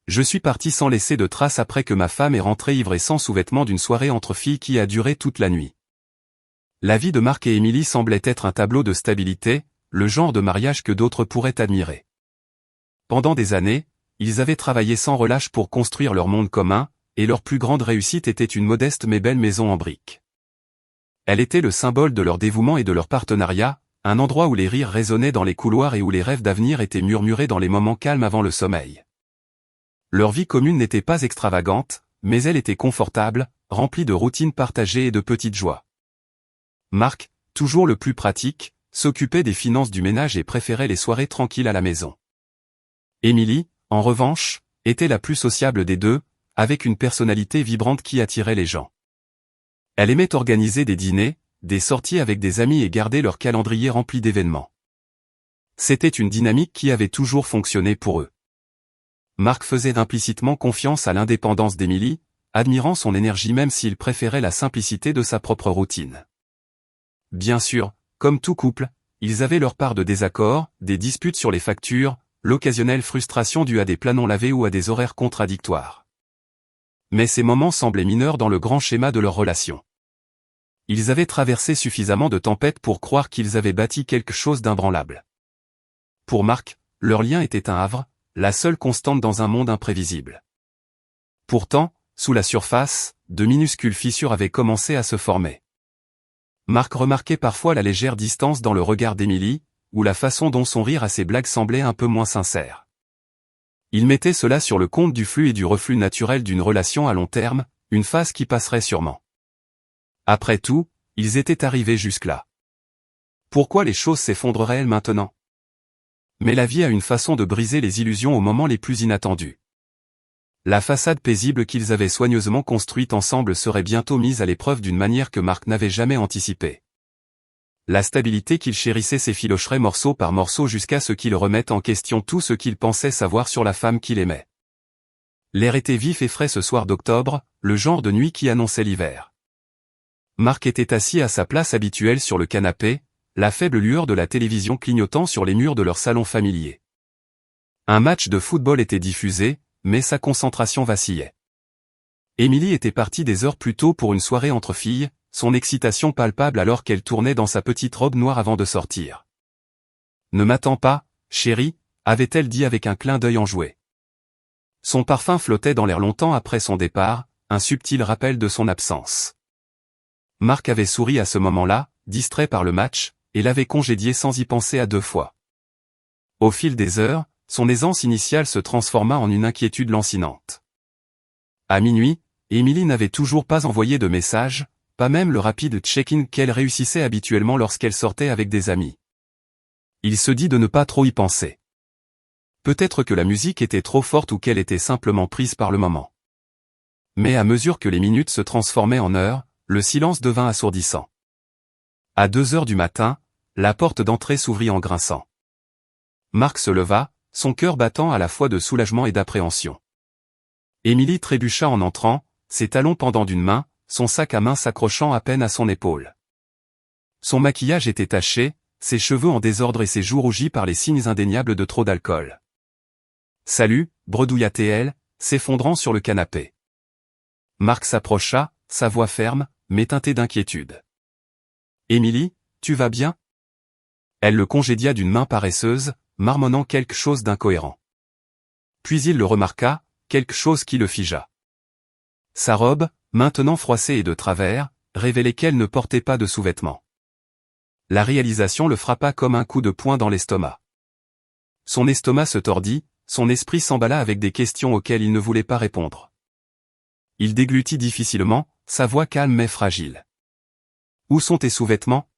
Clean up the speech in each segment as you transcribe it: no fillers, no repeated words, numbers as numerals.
Je suis parti sans laisser de traces après que ma femme est rentrée ivre et sans sous-vêtements d'une soirée entre filles qui a duré toute la nuit. La vie de Mark et Emily semblait être un tableau de stabilité, le genre de mariage que d'autres pourraient admirer. Pendant des années, ils avaient travaillé sans relâche pour construire leur monde commun, et leur plus grande réussite était une modeste mais belle maison en briques. Elle était le symbole de leur dévouement et de leur partenariat, un endroit où les rires résonnaient dans les couloirs et où les rêves d'avenir étaient murmurés dans les moments calmes avant le sommeil. Leur vie commune n'était pas extravagante, mais elle était confortable, remplie de routines partagées et de petites joies. Mark, toujours le plus pratique, s'occupait des finances du ménage et préférait les soirées tranquilles à la maison. Emily, en revanche, était la plus sociable des deux, avec une personnalité vibrante qui attirait les gens. Elle aimait organiser des dîners, des sorties avec des amis et garder leur calendrier rempli d'événements. C'était une dynamique qui avait toujours fonctionné pour eux. Mark faisait implicitement confiance à l'indépendance d'Emily, admirant son énergie même s'il préférait la simplicité de sa propre routine. Bien sûr, comme tout couple, ils avaient leur part de désaccords, des disputes sur les factures, l'occasionnelle frustration due à des plans non lavés ou à des horaires contradictoires. Mais ces moments semblaient mineurs dans le grand schéma de leur relation. Ils avaient traversé suffisamment de tempêtes pour croire qu'ils avaient bâti quelque chose d'imbranlable. Pour Mark, leur lien était un havre, la seule constante dans un monde imprévisible. Pourtant, sous la surface, de minuscules fissures avaient commencé à se former. Mark remarquait parfois la légère distance dans le regard d'Emily, ou la façon dont son rire à ses blagues semblait un peu moins sincère. Il mettait cela sur le compte du flux et du reflux naturel d'une relation à long terme, une phase qui passerait sûrement. Après tout, ils étaient arrivés jusque-là. Pourquoi les choses s'effondreraient-elles maintenant? Mais la vie a une façon de briser les illusions aux moments les plus inattendus. La façade paisible qu'ils avaient soigneusement construite ensemble serait bientôt mise à l'épreuve d'une manière que Mark n'avait jamais anticipée. La stabilité qu'il chérissait s'effilocherait morceau par morceau jusqu'à ce qu'il remette en question tout ce qu'il pensait savoir sur la femme qu'il aimait. L'air était vif et frais ce soir d'octobre, le genre de nuit qui annonçait l'hiver. Mark était assis à sa place habituelle sur le canapé, la faible lueur de la télévision clignotant sur les murs de leur salon familier. Un match de football était diffusé, mais sa concentration vacillait. Emily était partie des heures plus tôt pour une soirée entre filles, son excitation palpable alors qu'elle tournait dans sa petite robe noire avant de sortir. « Ne m'attends pas, chérie », avait-elle dit avec un clin d'œil enjoué. Son parfum flottait dans l'air longtemps après son départ, un subtil rappel de son absence. Mark avait souri à ce moment-là, distrait par le match, et l'avait congédié sans y penser à deux fois. Au fil des heures, son aisance initiale se transforma en une inquiétude lancinante. À minuit, Emily n'avait toujours pas envoyé de message, pas même le rapide check-in qu'elle réussissait habituellement lorsqu'elle sortait avec des amis. Il se dit de ne pas trop y penser. Peut-être que la musique était trop forte ou qu'elle était simplement prise par le moment. Mais à mesure que les minutes se transformaient en heures, le silence devint assourdissant. À 2 heures du matin, la porte d'entrée s'ouvrit en grinçant. Mark se leva, son cœur battant à la fois de soulagement et d'appréhension. Emily trébucha en entrant, ses talons pendant d'une main, son sac à main s'accrochant à peine à son épaule. Son maquillage était taché, ses cheveux en désordre et ses joues rougies par les signes indéniables de trop d'alcool. « Salut », bredouilla-t-elle, s'effondrant sur le canapé. Mark s'approcha, sa voix ferme, mais teintée d'inquiétude. « Emily, tu vas bien ?» Elle le congédia d'une main paresseuse, marmonnant quelque chose d'incohérent. Puis il le remarqua, quelque chose qui le figea. Sa robe, maintenant froissée et de travers, révélait qu'elle ne portait pas de sous-vêtements. La réalisation le frappa comme un coup de poing dans l'estomac. Son estomac se tordit, son esprit s'emballa avec des questions auxquelles il ne voulait pas répondre. Il déglutit difficilement, sa voix calme mais fragile. « Où sont tes sous-vêtements ?»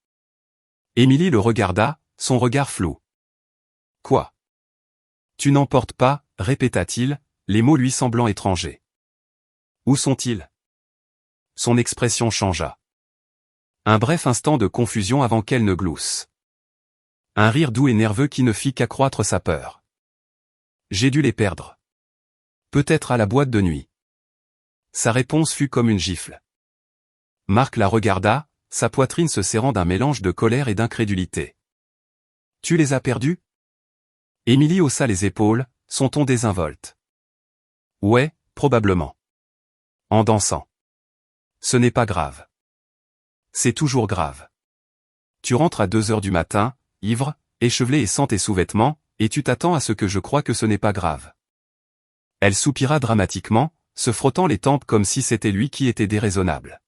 Emily le regarda, son regard flou. « Quoi ? Tu n'en portes pas ?» répéta-t-il, les mots lui semblant étrangers. « Où sont-ils » Son expression changea. Un bref instant de confusion avant qu'elle ne glousse. Un rire doux et nerveux qui ne fit qu'accroître sa peur. « J'ai dû les perdre. Peut-être à la boîte de nuit. » Sa réponse fut comme une gifle. Mark la regarda, sa poitrine se serrant d'un mélange de colère et d'incrédulité. « Tu les as perdus ?» Emily haussa les épaules, son ton désinvolte. Ouais, probablement. En dansant. Ce n'est pas grave. C'est toujours grave. Tu rentres à 2 heures du matin, ivre, échevelé et sans tes sous-vêtements, et tu t'attends à ce que je croie que ce n'est pas grave. Elle soupira dramatiquement, se frottant les tempes comme si c'était lui qui était déraisonnable.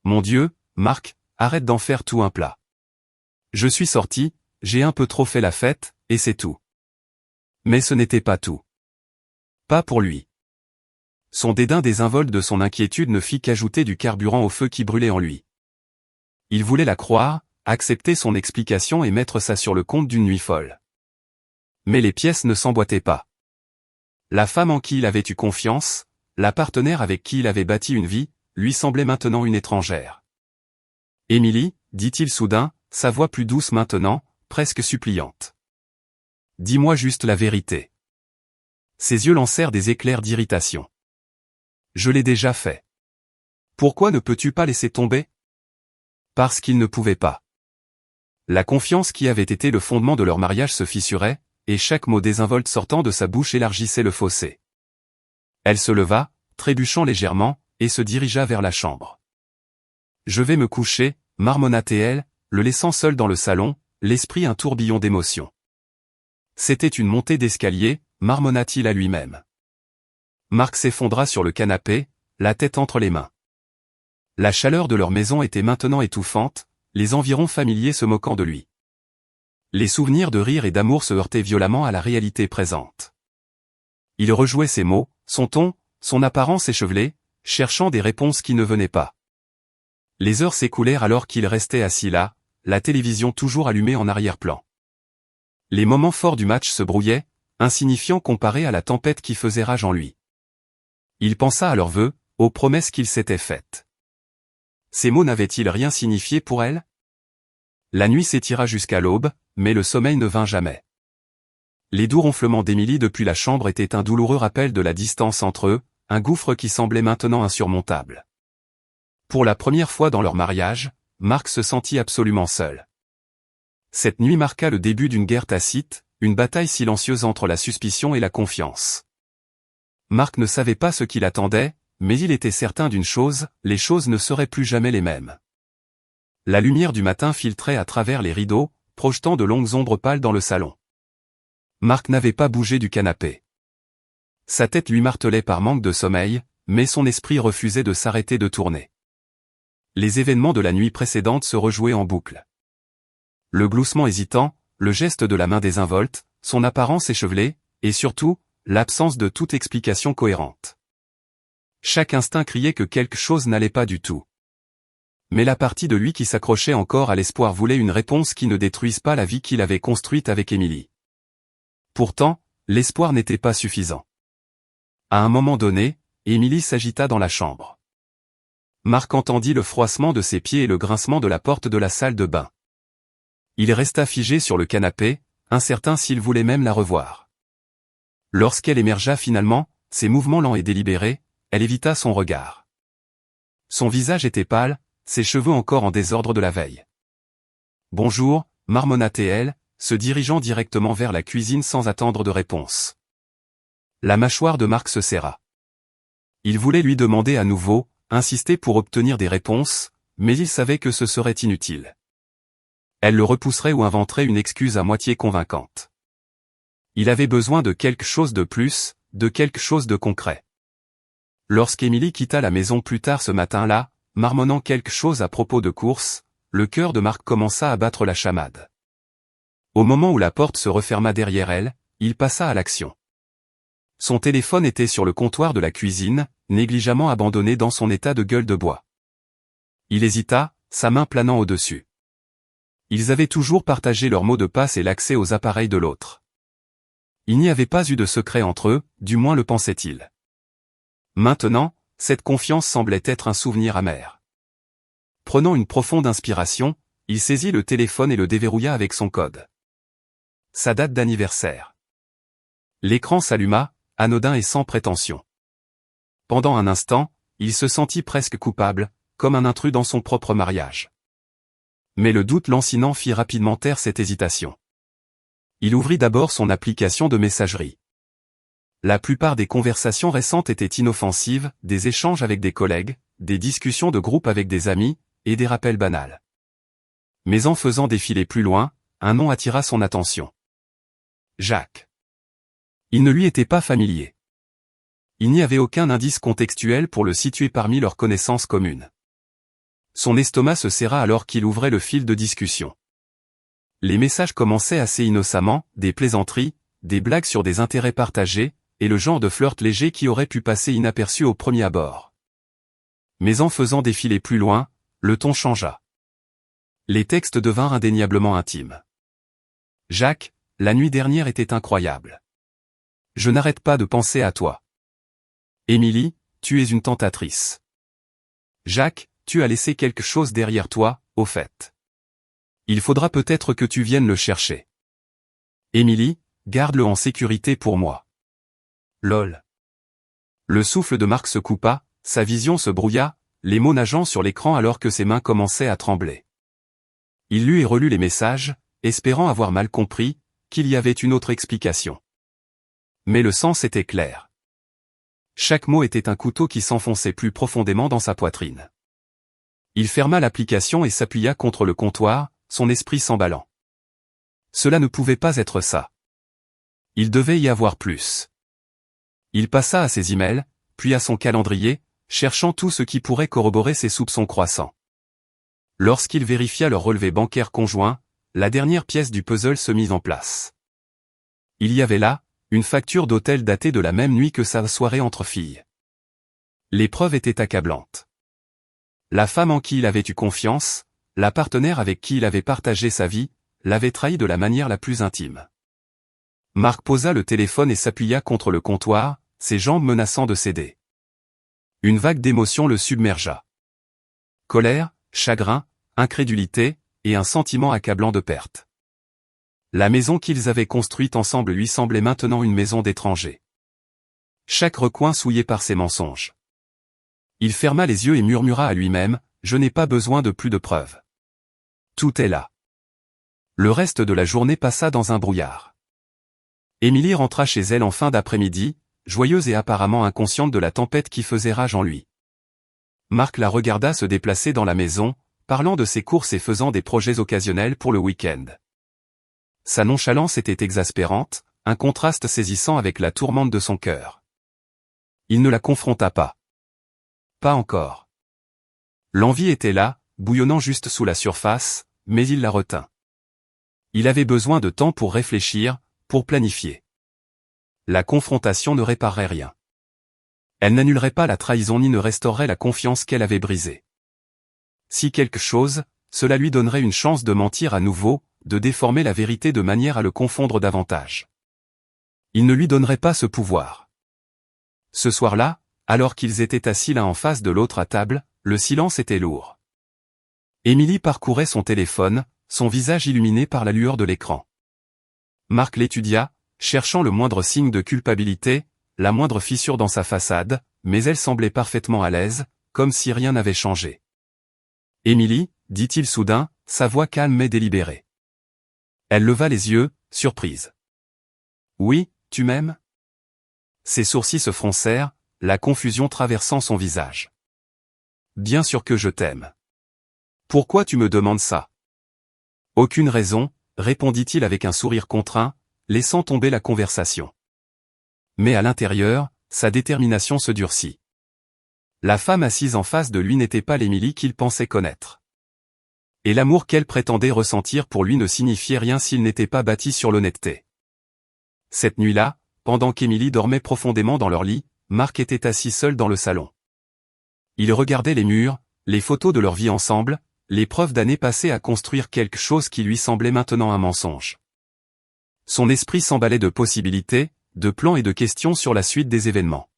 Mon Dieu, Marc, arrête d'en faire tout un plat. Je suis sorti, j'ai un peu trop fait la fête, et c'est tout. Mais ce n'était pas tout. Pas pour lui. Son dédain désinvolte de son inquiétude ne fit qu'ajouter du carburant au feu qui brûlait en lui. Il voulait la croire, accepter son explication et mettre ça sur le compte d'une nuit folle. Mais les pièces ne s'emboîtaient pas. La femme en qui il avait eu confiance, la partenaire avec qui il avait bâti une vie, lui semblait maintenant une étrangère. « Émilie, dit-il soudain, sa voix plus douce maintenant, presque suppliante. Dis-moi juste la vérité. » Ses yeux lancèrent des éclairs d'irritation. « Je l'ai déjà fait. Pourquoi ne peux-tu pas laisser tomber ? » Parce qu'il ne pouvait pas. La confiance qui avait été le fondement de leur mariage se fissurait, et chaque mot désinvolte sortant de sa bouche élargissait le fossé. Elle se leva, trébuchant légèrement, et se dirigea vers la chambre. « Je vais me coucher, » marmonna-t-elle, le laissant seul dans le salon, l'esprit un tourbillon d'émotions. C'était une montée d'escalier, marmonna-t-il à lui-même. Marc s'effondra sur le canapé, la tête entre les mains. La chaleur de leur maison était maintenant étouffante, les environs familiers se moquant de lui. Les souvenirs de rire et d'amour se heurtaient violemment à la réalité présente. Il rejouait ses mots, son ton, son apparence échevelée, cherchant des réponses qui ne venaient pas. Les heures s'écoulèrent alors qu'il restait assis là, la télévision toujours allumée en arrière-plan. Les moments forts du match se brouillaient, insignifiants comparés à la tempête qui faisait rage en lui. Il pensa à leurs vœux, aux promesses qu'ils s'étaient faites. Ces mots n'avaient-ils rien signifié pour elle ? La nuit s'étira jusqu'à l'aube, mais le sommeil ne vint jamais. Les doux ronflements d'Émilie depuis la chambre étaient un douloureux rappel de la distance entre eux, un gouffre qui semblait maintenant insurmontable. Pour la première fois dans leur mariage, Marc se sentit absolument seul. Cette nuit marqua le début d'une guerre tacite, une bataille silencieuse entre la suspicion et la confiance. Marc ne savait pas ce qu'il attendait, mais il était certain d'une chose, les choses ne seraient plus jamais les mêmes. La lumière du matin filtrait à travers les rideaux, projetant de longues ombres pâles dans le salon. Marc n'avait pas bougé du canapé. Sa tête lui martelait par manque de sommeil, mais son esprit refusait de s'arrêter de tourner. Les événements de la nuit précédente se rejouaient en boucle. Le gloussement hésitant, le geste de la main désinvolte, son apparence échevelée, et surtout, l'absence de toute explication cohérente. Chaque instinct criait que quelque chose n'allait pas du tout. Mais la partie de lui qui s'accrochait encore à l'espoir voulait une réponse qui ne détruise pas la vie qu'il avait construite avec Émilie. Pourtant, l'espoir n'était pas suffisant. À un moment donné, Émilie s'agita dans la chambre. Marc entendit le froissement de ses pieds et le grincement de la porte de la salle de bain. Il resta figé sur le canapé, incertain s'il voulait même la revoir. Lorsqu'elle émergea finalement, ses mouvements lents et délibérés, elle évita son regard. Son visage était pâle, ses cheveux encore en désordre de la veille. « Bonjour » marmonna-t-elle, se dirigeant directement vers la cuisine sans attendre de réponse. La mâchoire de Marc se serra. Il voulait lui demander à nouveau, insister pour obtenir des réponses, mais il savait que ce serait inutile. Elle le repousserait ou inventerait une excuse à moitié convaincante. Il avait besoin de quelque chose de plus, de quelque chose de concret. Lorsqu'Émilie quitta la maison plus tard ce matin-là, marmonnant quelque chose à propos de course, le cœur de Marc commença à battre la chamade. Au moment où la porte se referma derrière elle, il passa à l'action. Son téléphone était sur le comptoir de la cuisine, négligemment abandonné dans son état de gueule de bois. Il hésita, sa main planant au-dessus. Ils avaient toujours partagé leurs mots de passe et l'accès aux appareils de l'autre. Il n'y avait pas eu de secret entre eux, du moins le pensait-il. Maintenant, cette confiance semblait être un souvenir amer. Prenant une profonde inspiration, il saisit le téléphone et le déverrouilla avec son code. Sa date d'anniversaire. L'écran s'alluma, anodin et sans prétention. Pendant un instant, il se sentit presque coupable, comme un intrus dans son propre mariage. Mais le doute lancinant fit rapidement taire cette hésitation. Il ouvrit d'abord son application de messagerie. La plupart des conversations récentes étaient inoffensives, des échanges avec des collègues, des discussions de groupe avec des amis, et des rappels banals. Mais en faisant défiler plus loin, un nom attira son attention. Jacques. Il ne lui était pas familier. Il n'y avait aucun indice contextuel pour le situer parmi leurs connaissances communes. Son estomac se serra alors qu'il ouvrait le fil de discussion. Les messages commençaient assez innocemment, des plaisanteries, des blagues sur des intérêts partagés, et le genre de flirt léger qui aurait pu passer inaperçu au premier abord. Mais en faisant défiler plus loin, le ton changea. Les textes devinrent indéniablement intimes. Jacques, la nuit dernière était incroyable. Je n'arrête pas de penser à toi. Émilie, tu es une tentatrice. Jacques, tu as laissé quelque chose derrière toi, au fait. Il faudra peut-être que tu viennes le chercher. Émilie, garde-le en sécurité pour moi. Lol. Le souffle de Marc se coupa, sa vision se brouilla, les mots nageant sur l'écran alors que ses mains commençaient à trembler. Il lut et relut les messages, espérant avoir mal compris, qu'il y avait une autre explication. Mais le sens était clair. Chaque mot était un couteau qui s'enfonçait plus profondément dans sa poitrine. Il ferma l'application et s'appuya contre le comptoir, son esprit s'emballant. Cela ne pouvait pas être ça. Il devait y avoir plus. Il passa à ses emails, puis à son calendrier, cherchant tout ce qui pourrait corroborer ses soupçons croissants. Lorsqu'il vérifia leur relevé bancaire conjoint, la dernière pièce du puzzle se mit en place. Il y avait là, une facture d'hôtel datée de la même nuit que sa soirée entre filles. Les preuves étaient accablantes. La femme en qui il avait eu confiance, la partenaire avec qui il avait partagé sa vie, l'avait trahi de la manière la plus intime. Marc posa le téléphone et s'appuya contre le comptoir, ses jambes menaçant de céder. Une vague d'émotions le submergea. Colère, chagrin, incrédulité, et un sentiment accablant de perte. La maison qu'ils avaient construite ensemble lui semblait maintenant une maison d'étranger. Chaque recoin souillé par ses mensonges. Il ferma les yeux et murmura à lui-même, « Je n'ai pas besoin de plus de preuves. Tout est là. » Le reste de la journée passa dans un brouillard. Émilie rentra chez elle en fin d'après-midi, joyeuse et apparemment inconsciente de la tempête qui faisait rage en lui. Marc la regarda se déplacer dans la maison, parlant de ses courses et faisant des projets occasionnels pour le week-end. Sa nonchalance était exaspérante, un contraste saisissant avec la tourmente de son cœur. Il ne la confronta pas. Pas encore. L'envie était là, bouillonnant juste sous la surface, mais il la retint. Il avait besoin de temps pour réfléchir, pour planifier. La confrontation ne réparerait rien. Elle n'annulerait pas la trahison ni ne restaurerait la confiance qu'elle avait brisée. Si quelque chose, cela lui donnerait une chance de mentir à nouveau, de déformer la vérité de manière à le confondre davantage. Il ne lui donnerait pas ce pouvoir. Ce soir-là, alors qu'ils étaient assis l'un en face de l'autre à table, le silence était lourd. Émilie parcourait son téléphone, son visage illuminé par la lueur de l'écran. Marc l'étudia, cherchant le moindre signe de culpabilité, la moindre fissure dans sa façade, mais elle semblait parfaitement à l'aise, comme si rien n'avait changé. « Émilie, dit-il soudain, sa voix calme mais délibérée. Elle leva les yeux, surprise. « Oui, tu m'aimes » Ses sourcils se froncèrent, la confusion traversant son visage. « Bien sûr que je t'aime. Pourquoi tu me demandes ça ?»« Aucune raison, » répondit-il avec un sourire contraint, laissant tomber la conversation. Mais à l'intérieur, sa détermination se durcit. La femme assise en face de lui n'était pas l'Émilie qu'il pensait connaître. Et l'amour qu'elle prétendait ressentir pour lui ne signifiait rien s'il n'était pas bâti sur l'honnêteté. Cette nuit-là, pendant qu'Émilie dormait profondément dans leur lit, Marc était assis seul dans le salon. Il regardait les murs, les photos de leur vie ensemble, les preuves d'années passées à construire quelque chose qui lui semblait maintenant un mensonge. Son esprit s'emballait de possibilités, de plans et de questions sur la suite des événements.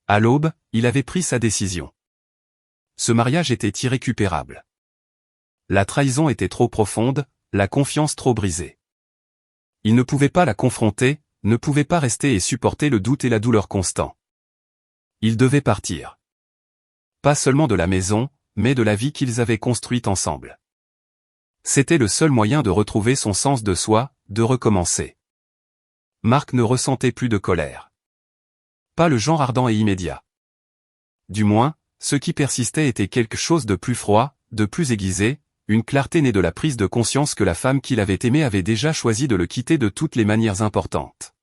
À l'aube, il avait pris sa décision. Ce mariage était irrécupérable. La trahison était trop profonde, la confiance trop brisée. Il ne pouvait pas la confronter, ne pouvait pas rester et supporter le doute et la douleur constants. Il devait partir. Pas seulement de la maison, mais de la vie qu'ils avaient construite ensemble. C'était le seul moyen de retrouver son sens de soi, de recommencer. Marc ne ressentait plus de colère. Pas le genre ardent et immédiat. Du moins, ce qui persistait était quelque chose de plus froid, de plus aiguisé, une clarté née de la prise de conscience que la femme qu'il avait aimée avait déjà choisi de le quitter de toutes les manières importantes.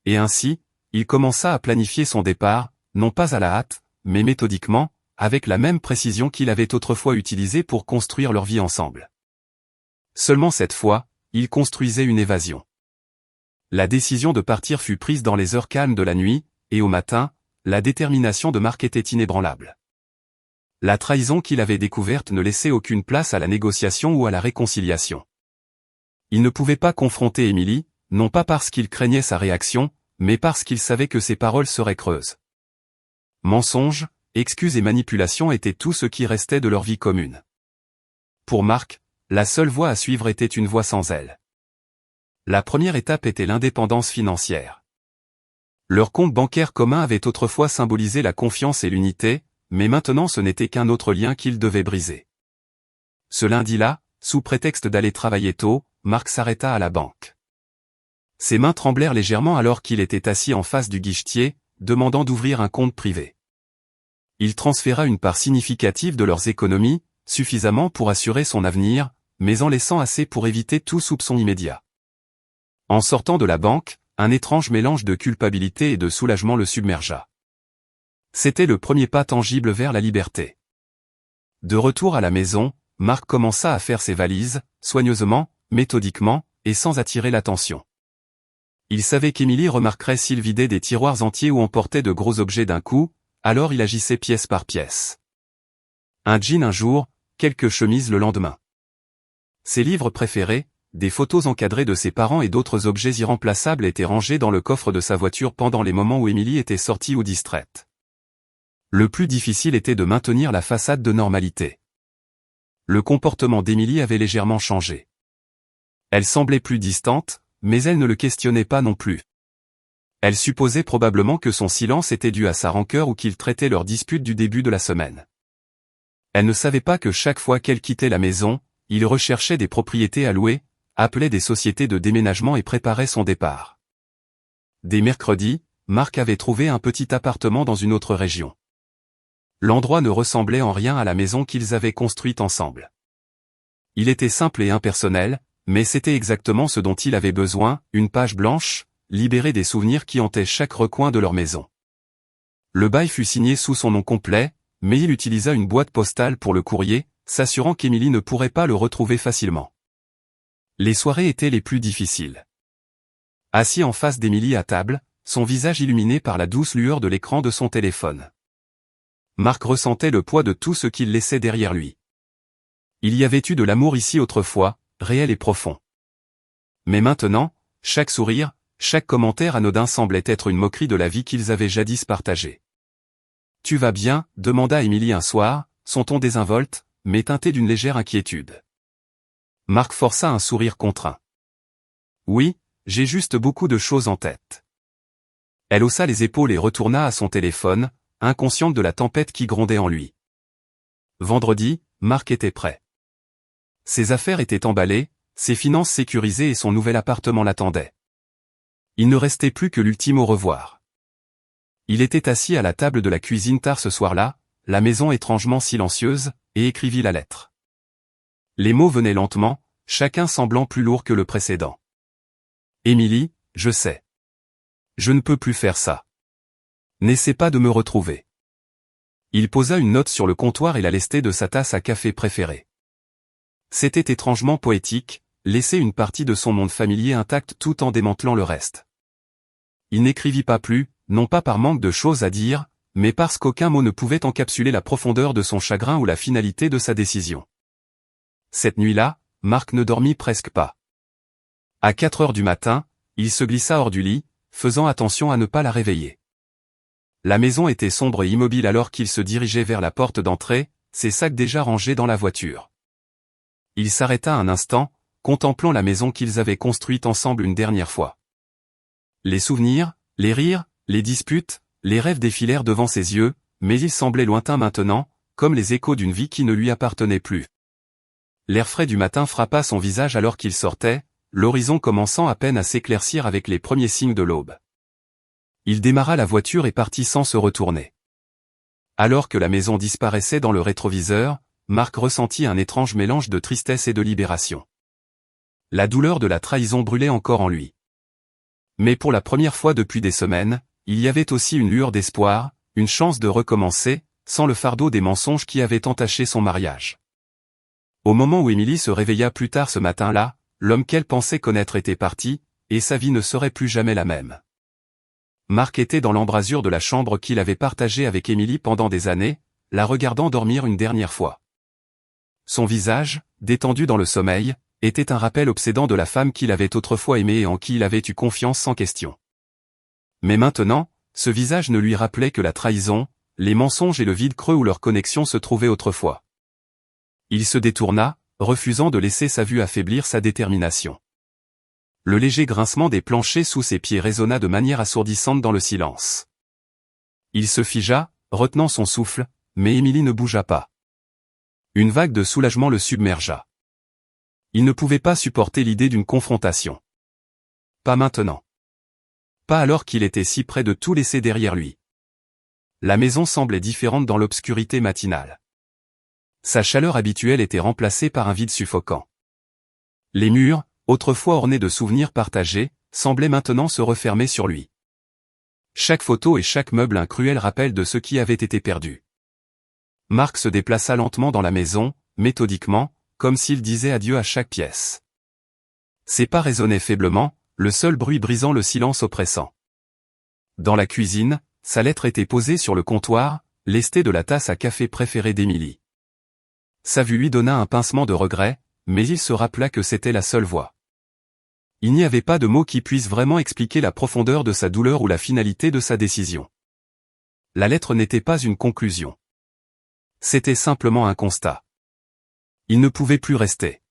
Et ainsi, il commença à planifier son départ, non pas à la hâte, mais méthodiquement, avec la même précision qu'il avait autrefois utilisée pour construire leur vie ensemble. Seulement cette fois, il construisait une évasion. La décision de partir fut prise dans les heures calmes de la nuit, et au matin, la détermination de Mark était inébranlable. La trahison qu'il avait découverte ne laissait aucune place à la négociation ou à la réconciliation. Il ne pouvait pas confronter Emily, non pas parce qu'il craignait sa réaction, mais parce qu'il savait que ses paroles seraient creuses. Mensonges, excuses et manipulations étaient tout ce qui restait de leur vie commune. Pour Mark, la seule voie à suivre était une voie sans aile. La première étape était l'indépendance financière. Leur compte bancaire commun avait autrefois symbolisé la confiance et l'unité, mais maintenant ce n'était qu'un autre lien qu'il devait briser. Ce lundi-là, sous prétexte d'aller travailler tôt, Mark s'arrêta à la banque. Ses mains tremblèrent légèrement alors qu'il était assis en face du guichetier, demandant d'ouvrir un compte privé. Il transféra une part significative de leurs économies, suffisamment pour assurer son avenir, mais en laissant assez pour éviter tout soupçon immédiat. En sortant de la banque, un étrange mélange de culpabilité et de soulagement le submergea. C'était le premier pas tangible vers la liberté. De retour à la maison, Mark commença à faire ses valises, soigneusement, méthodiquement, et sans attirer l'attention. Il savait qu'Emily remarquerait s'il vidait des tiroirs entiers ou emportait de gros objets d'un coup, alors il agissait pièce par pièce. Un jean un jour, quelques chemises le lendemain. Ses livres préférés, des photos encadrées de ses parents et d'autres objets irremplaçables étaient rangés dans le coffre de sa voiture pendant les moments où Emily était sortie ou distraite. Le plus difficile était de maintenir la façade de normalité. Le comportement d'Emily avait légèrement changé. Elle semblait plus distante, mais elle ne le questionnait pas non plus. Elle supposait probablement que son silence était dû à sa rancœur ou qu'il traitait leur dispute du début de la semaine. Elle ne savait pas que chaque fois qu'elle quittait la maison, il recherchait des propriétés à louer, appelait des sociétés de déménagement et préparait son départ. Dès mercredi, Mark avait trouvé un petit appartement dans une autre région. L'endroit ne ressemblait en rien à la maison qu'ils avaient construite ensemble. Il était simple et impersonnel, mais c'était exactement ce dont il avait besoin, une page blanche, libérée des souvenirs qui hantaient chaque recoin de leur maison. Le bail fut signé sous son nom complet, mais il utilisa une boîte postale pour le courrier, s'assurant qu'Emily ne pourrait pas le retrouver facilement. Les soirées étaient les plus difficiles. Assis en face d'Emily à table, son visage illuminé par la douce lueur de l'écran de son téléphone. Mark ressentait le poids de tout ce qu'il laissait derrière lui. Il y avait eu de l'amour ici autrefois, réel et profond. Mais maintenant, chaque sourire, chaque commentaire anodin semblait être une moquerie de la vie qu'ils avaient jadis partagée. « Tu vas bien ?» demanda Emily un soir, son ton désinvolte, mais teinté d'une légère inquiétude. Mark força un sourire contraint. « Oui, j'ai juste beaucoup de choses en tête. » Elle haussa les épaules et retourna à son téléphone, inconsciente de la tempête qui grondait en lui. Vendredi, Mark était prêt. Ses affaires étaient emballées, ses finances sécurisées et son nouvel appartement l'attendaient. Il ne restait plus que l'ultime au revoir. Il était assis à la table de la cuisine tard ce soir-là, la maison étrangement silencieuse, et écrivit la lettre. Les mots venaient lentement, chacun semblant plus lourd que le précédent. « Emily, je sais. Je ne peux plus faire ça. N'essaie pas de me retrouver. » Il posa une note sur le comptoir et la lestait de sa tasse à café préférée. C'était étrangement poétique, laisser une partie de son monde familier intact tout en démantelant le reste. Il n'écrivit pas plus, non pas par manque de choses à dire, mais parce qu'aucun mot ne pouvait encapsuler la profondeur de son chagrin ou la finalité de sa décision. Cette nuit-là, Mark ne dormit presque pas. À 4 heures du matin, il se glissa hors du lit, faisant attention à ne pas la réveiller. La maison était sombre et immobile alors qu'il se dirigeait vers la porte d'entrée, ses sacs déjà rangés dans la voiture. Il s'arrêta un instant, contemplant la maison qu'ils avaient construite ensemble une dernière fois. Les souvenirs, les rires, les disputes, les rêves défilèrent devant ses yeux, mais ils semblaient lointains maintenant, comme les échos d'une vie qui ne lui appartenait plus. L'air frais du matin frappa son visage alors qu'il sortait, l'horizon commençant à peine à s'éclaircir avec les premiers signes de l'aube. Il démarra la voiture et partit sans se retourner. Alors que la maison disparaissait dans le rétroviseur, Marc ressentit un étrange mélange de tristesse et de libération. La douleur de la trahison brûlait encore en lui. Mais pour la première fois depuis des semaines, il y avait aussi une lueur d'espoir, une chance de recommencer, sans le fardeau des mensonges qui avaient entaché son mariage. Au moment où Émilie se réveilla plus tard ce matin-là, l'homme qu'elle pensait connaître était parti, et sa vie ne serait plus jamais la même. Marc était dans l'embrasure de la chambre qu'il avait partagée avec Émilie pendant des années, la regardant dormir une dernière fois. Son visage, détendu dans le sommeil, était un rappel obsédant de la femme qu'il avait autrefois aimée et en qui il avait eu confiance sans question. Mais maintenant, ce visage ne lui rappelait que la trahison, les mensonges et le vide creux où leur connexion se trouvait autrefois. Il se détourna, refusant de laisser sa vue affaiblir sa détermination. Le léger grincement des planchers sous ses pieds résonna de manière assourdissante dans le silence. Il se figea, retenant son souffle, mais Émilie ne bougea pas. Une vague de soulagement le submergea. Il ne pouvait pas supporter l'idée d'une confrontation. Pas maintenant. Pas alors qu'il était si près de tout laisser derrière lui. La maison semblait différente dans l'obscurité matinale. Sa chaleur habituelle était remplacée par un vide suffocant. Les murs, autrefois ornés de souvenirs partagés, semblaient maintenant se refermer sur lui. Chaque photo et chaque meuble un cruel rappel de ce qui avait été perdu. Marc se déplaça lentement dans la maison, méthodiquement, comme s'il disait adieu à chaque pièce. Ses pas résonnaient faiblement, le seul bruit brisant le silence oppressant. Dans la cuisine, sa lettre était posée sur le comptoir, lestée de la tasse à café préférée d'Émilie. Sa vue lui donna un pincement de regret, mais il se rappela que c'était la seule voie. Il n'y avait pas de mots qui puissent vraiment expliquer la profondeur de sa douleur ou la finalité de sa décision. La lettre n'était pas une conclusion. C'était simplement un constat. Il ne pouvait plus rester.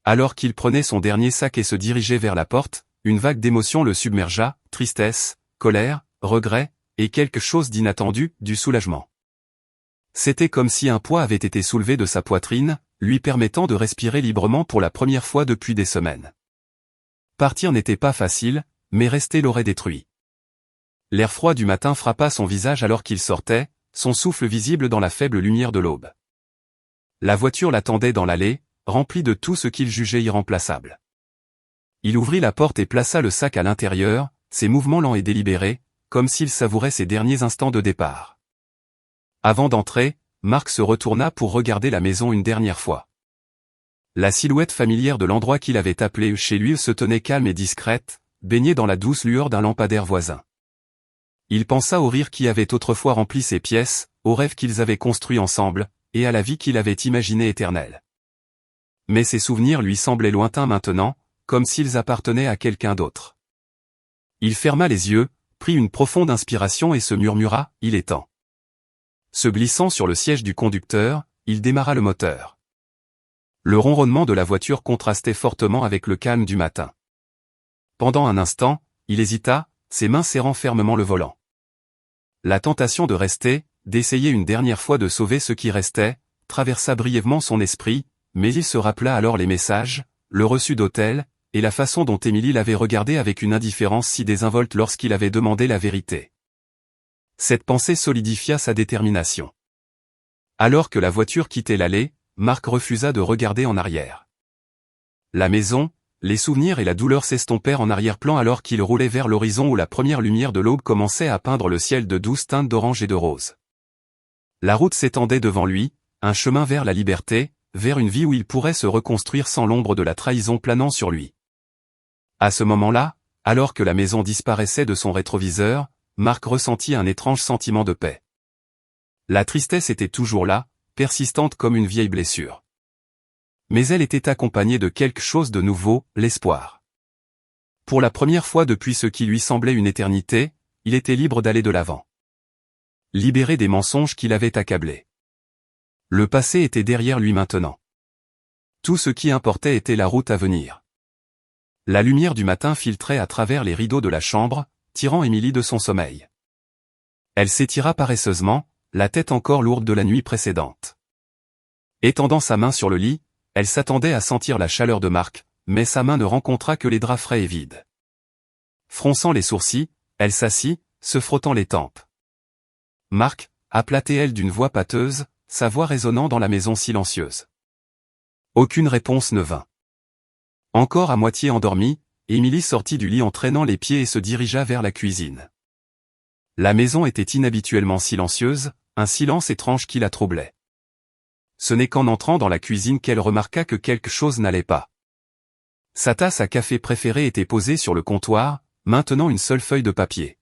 Alors qu'il prenait son dernier sac et se dirigeait vers la porte, une vague d'émotions le submergea, tristesse, colère, regret, et quelque chose d'inattendu, du soulagement. C'était comme si un poids avait été soulevé de sa poitrine, lui permettant de respirer librement pour la première fois depuis des semaines. Partir n'était pas facile, mais rester l'aurait détruit. L'air froid du matin frappa son visage alors qu'il sortait, son souffle visible dans la faible lumière de l'aube. La voiture l'attendait dans l'allée, remplie de tout ce qu'il jugeait irremplaçable. Il ouvrit la porte et plaça le sac à l'intérieur, ses mouvements lents et délibérés, comme s'il savourait ses derniers instants de départ. Avant d'entrer, Marc se retourna pour regarder la maison une dernière fois. La silhouette familière de l'endroit qu'il avait appelé chez lui se tenait calme et discrète, baignée dans la douce lueur d'un lampadaire voisin. Il pensa au rire qui avait autrefois rempli ses pièces, aux rêves qu'ils avaient construits ensemble, et à la vie qu'il avait imaginée éternelle. Mais ces souvenirs lui semblaient lointains maintenant, comme s'ils appartenaient à quelqu'un d'autre. Il ferma les yeux, prit une profonde inspiration et se murmura, « Il est temps ». Se glissant sur le siège du conducteur, il démarra le moteur. Le ronronnement de la voiture contrastait fortement avec le calme du matin. Pendant un instant, il hésita, ses mains serrant fermement le volant. La tentation de rester, d'essayer une dernière fois de sauver ce qui restait, traversa brièvement son esprit, mais il se rappela alors les messages, le reçu d'hôtel, et la façon dont Émilie l'avait regardé avec une indifférence si désinvolte lorsqu'il avait demandé la vérité. Cette pensée solidifia sa détermination. Alors que la voiture quittait l'allée, Marc refusa de regarder en arrière. La maison, les souvenirs et la douleur s'estompèrent en arrière-plan alors qu'il roulait vers l'horizon où la première lumière de l'aube commençait à peindre le ciel de douces teintes d'orange et de rose. La route s'étendait devant lui, un chemin vers la liberté, vers une vie où il pourrait se reconstruire sans l'ombre de la trahison planant sur lui. À ce moment-là, alors que la maison disparaissait de son rétroviseur, Marc ressentit un étrange sentiment de paix. La tristesse était toujours là, persistante comme une vieille blessure. Mais elle était accompagnée de quelque chose de nouveau, l'espoir. Pour la première fois depuis ce qui lui semblait une éternité, il était libre d'aller de l'avant. Libéré des mensonges qui l'avaient accablé. Le passé était derrière lui maintenant. Tout ce qui importait était la route à venir. La lumière du matin filtrait à travers les rideaux de la chambre, tirant Émilie de son sommeil. Elle s'étira paresseusement, la tête encore lourde de la nuit précédente. Étendant sa main sur le lit, elle s'attendait à sentir la chaleur de Marc, mais sa main ne rencontra que les draps frais et vides. Fronçant les sourcils, Elle s'assit, se frottant les tempes. Marc, appelait-elle d'une voix pâteuse, sa voix résonnant dans la maison silencieuse. Aucune réponse ne vint. Encore à moitié endormie, Émilie sortit du lit en traînant les pieds et se dirigea vers la cuisine. La maison était inhabituellement silencieuse, un silence étrange qui la troublait. Ce n'est qu'en entrant dans la cuisine qu'elle remarqua que quelque chose n'allait pas. Sa tasse à café préférée était posée sur le comptoir, maintenant une seule feuille de papier.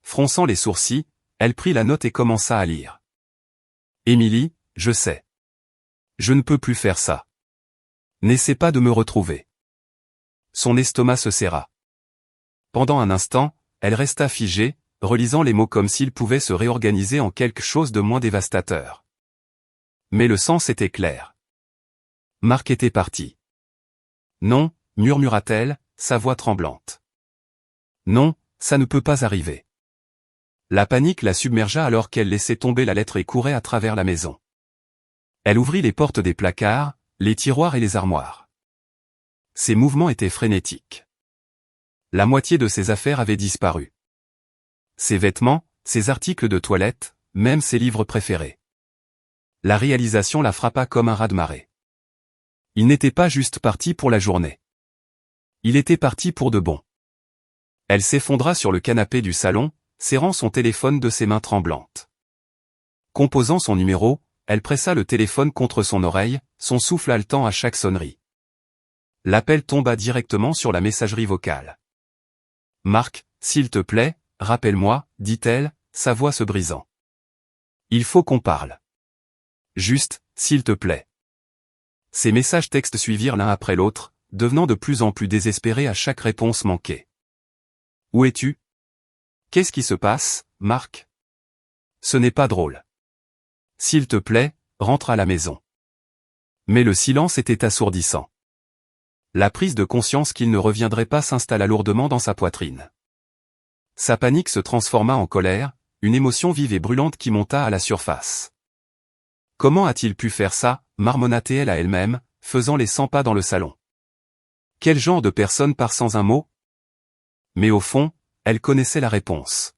Fronçant les sourcils, elle prit la note et commença à lire. « Émilie, je sais. Je ne peux plus faire ça. N'essaie pas de me retrouver. » Son estomac se serra. Pendant un instant, elle resta figée, relisant les mots comme s'ils pouvaient se réorganiser en quelque chose de moins dévastateur. Mais le sens était clair. Marc était parti. « Non, murmura-t-elle, sa voix tremblante. Non, ça ne peut pas arriver. La panique la submergea alors qu'elle laissait tomber la lettre et courait à travers la maison. Elle ouvrit les portes des placards, les tiroirs et les armoires. Ses mouvements étaient frénétiques. La moitié de ses affaires avaient disparu. Ses vêtements, ses articles de toilette, même ses livres préférés. La réalisation la frappa comme un raz-de-marée. Il n'était pas juste parti pour la journée. Il était parti pour de bon. Elle s'effondra sur le canapé du salon, serrant son téléphone de ses mains tremblantes. Composant son numéro, elle pressa le téléphone contre son oreille, son souffle haletant à chaque sonnerie. L'appel tomba directement sur la messagerie vocale. « Marc, s'il te plaît, rappelle-moi, dit-elle, sa voix se brisant. Il faut qu'on parle. Juste, s'il te plaît. » Ces messages textes suivirent l'un après l'autre, devenant de plus en plus désespérés à chaque réponse manquée. « Où es-tu ? Qu'est-ce qui se passe, Marc ? Ce n'est pas drôle. S'il te plaît, rentre à la maison. » Mais le silence était assourdissant. La prise de conscience qu'il ne reviendrait pas s'installa lourdement dans sa poitrine. Sa panique se transforma en colère, une émotion vive et brûlante qui monta à la surface. Comment a-t-il pu faire ça, marmonna-t-elle à elle-même, faisant les 100 pas dans le salon. Quel genre de personne part sans un mot ? Mais au fond, elle connaissait la réponse.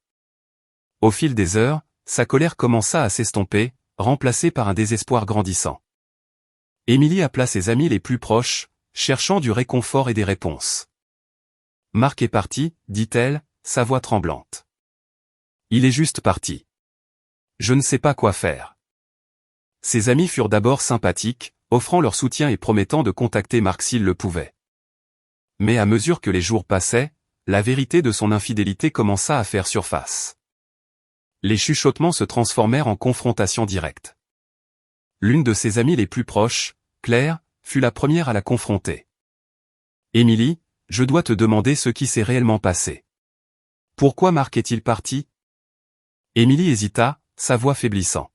Au fil des heures, sa colère commença à s'estomper, remplacée par un désespoir grandissant. Émilie appela ses amis les plus proches, cherchant du réconfort et des réponses. Marc est parti, dit-elle, sa voix tremblante. Il est juste parti. Je ne sais pas quoi faire. Ses amis furent d'abord sympathiques, offrant leur soutien et promettant de contacter Marc s'ils le pouvaient. Mais à mesure que les jours passaient, la vérité de son infidélité commença à faire surface. Les chuchotements se transformèrent en confrontation directe. L'une de ses amies les plus proches, Claire, fut la première à la confronter. « Émilie, je dois te demander ce qui s'est réellement passé. Pourquoi Marc est-il parti ?» Émilie hésita, sa voix faiblissant.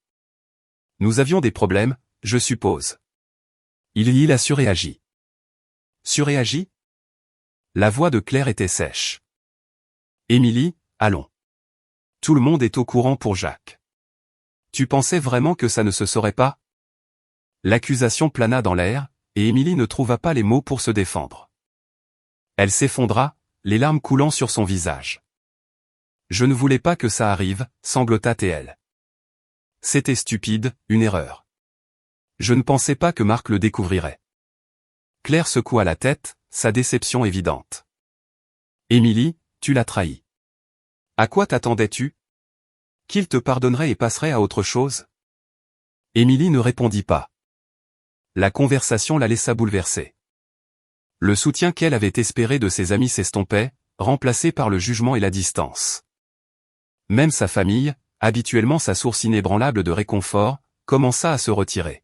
« Nous avions des problèmes, je suppose. » Il a surréagi. Surréagi ? La voix de Claire était sèche. « Émilie, allons. Tout le monde est au courant pour Jacques. Tu pensais vraiment que ça ne se saurait pas ?» L'accusation plana dans l'air, et Émilie ne trouva pas les mots pour se défendre. Elle s'effondra, les larmes coulant sur son visage. « Je ne voulais pas que ça arrive, sanglota-t-elle. C'était stupide, une erreur. Je ne pensais pas que Marc le découvrirait. » Claire secoua la tête, sa déception évidente. « Émilie, tu l'as trahi. À quoi t'attendais-tu ? Qu'il te pardonnerait et passerait à autre chose ?» Émilie ne répondit pas. La conversation la laissa bouleversée. Le soutien qu'elle avait espéré de ses amis s'estompait, remplacé par le jugement et la distance. Même sa famille, habituellement sa source inébranlable de réconfort, commença à se retirer.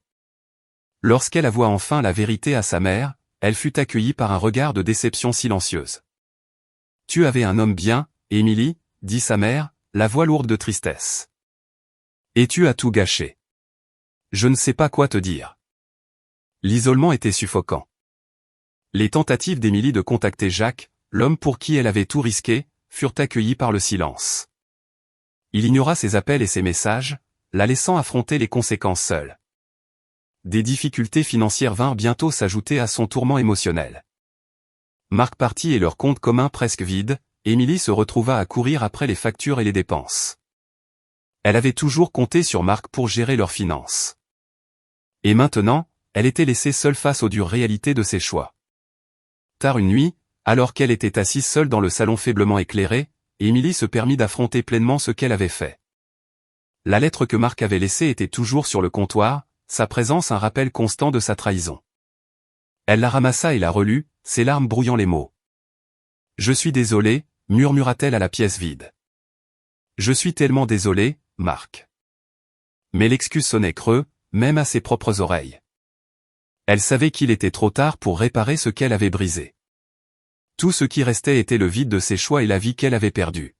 Lorsqu'elle avoua enfin la vérité à sa mère, elle fut accueillie par un regard de déception silencieuse. « Tu avais un homme bien, Émilie, » dit sa mère, la voix lourde de tristesse. « Et tu as tout gâché. Je ne sais pas quoi te dire. » L'isolement était suffocant. Les tentatives d'Émilie de contacter Jacques, l'homme pour qui elle avait tout risqué, furent accueillies par le silence. Il ignora ses appels et ses messages, la laissant affronter les conséquences seule. Des difficultés financières vinrent bientôt s'ajouter à son tourment émotionnel. Marc partit et leur compte commun presque vide, Émilie se retrouva à courir après les factures et les dépenses. Elle avait toujours compté sur Marc pour gérer leurs finances. Et maintenant, elle était laissée seule face aux dures réalités de ses choix. Tard une nuit, alors qu'elle était assise seule dans le salon faiblement éclairé, Émilie se permit d'affronter pleinement ce qu'elle avait fait. La lettre que Marc avait laissée était toujours sur le comptoir, sa présence un rappel constant de sa trahison. Elle la ramassa et la relut, ses larmes brouillant les mots. « Je suis désolée », murmura-t-elle à la pièce vide. « Je suis tellement désolée, Marc. » Mais l'excuse sonnait creux, même à ses propres oreilles. Elle savait qu'il était trop tard pour réparer ce qu'elle avait brisé. Tout ce qui restait était le vide de ses choix et la vie qu'elle avait perdue.